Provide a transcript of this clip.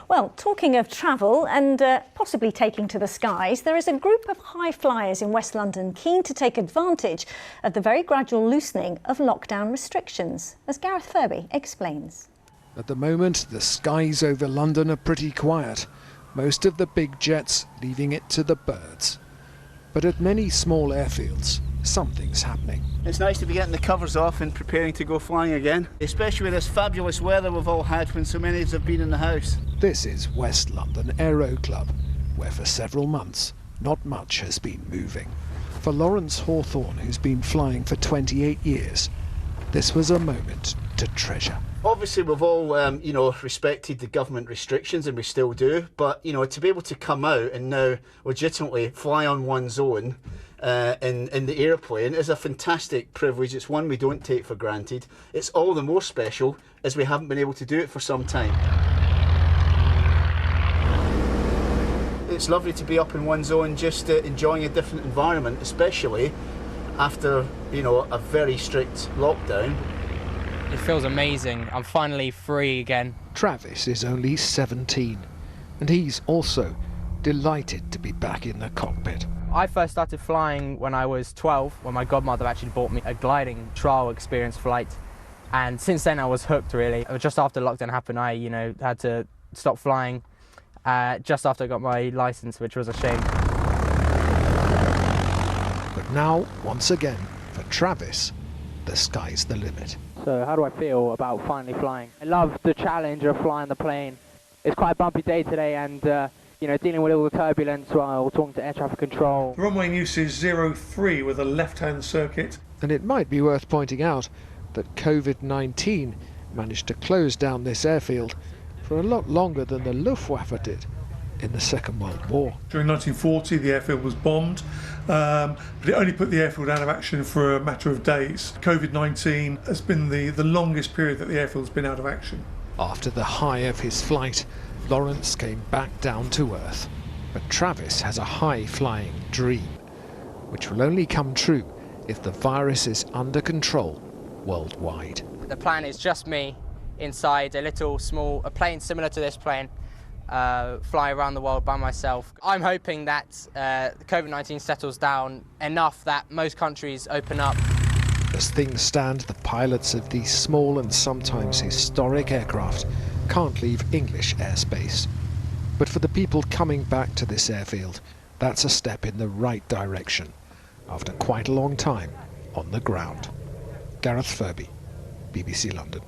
Well, talking of travel and possibly taking to the skies, there is a group of high flyers in West London keen to take advantage of the very gradual loosening of lockdown restrictions, as Gareth Furby explains. At the moment, the skies over London are pretty quiet, most of the big jets leaving it to the birds. But at many small airfields, something's happening. It's nice to be getting the covers off and preparing to go flying again, especially with this fabulous weather we've all had when so many of us have been in the house. This is West London Aero Club, where for several months not much has been moving. For Lawrence Hawthorne, who's been flying for 28 years, this was a moment to treasure. Obviously we've all, respected the government restrictions, and we still do, but, to be able to come out and now legitimately fly on one's own in the airplane is a fantastic privilege. It's one we don't take for granted. It's all the more special as we haven't been able to do it for some time. It's lovely to be up in one's own, just enjoying a different environment, especially after, a very strict lockdown. It feels amazing. I'm finally free again. Travis is only 17, and he's also delighted to be back in the cockpit. I first started flying when I was 12, when my godmother actually bought me a gliding trial experience flight. And since then I was hooked, really. Just after lockdown happened, I, had to stop flying just after I got my license, which was a shame. But now, once again, for Travis, the sky's the limit. So how do I feel about finally flying? I love the challenge of flying the plane. It's quite a bumpy day today, and dealing with all the turbulence while talking to air traffic control. The runway in use is 03 with a left-hand circuit. And it might be worth pointing out that COVID-19 managed to close down this airfield for a lot longer than the Luftwaffe did in the Second World War. During 1940, the airfield was bombed, but it only put the airfield out of action for a matter of days. COVID-19 has been the longest period that the airfield's been out of action. After the high of his flight, Lawrence came back down to earth. But Travis has a high-flying dream, which will only come true if the virus is under control worldwide. The plan is just me inside a plane similar to this plane, fly around the world by myself. I'm hoping that COVID-19 settles down enough that most countries open up. As things stand, the pilots of these small and sometimes historic aircraft can't leave English airspace. But for the people coming back to this airfield, that's a step in the right direction, after quite a long time on the ground. Gareth Furby, BBC London.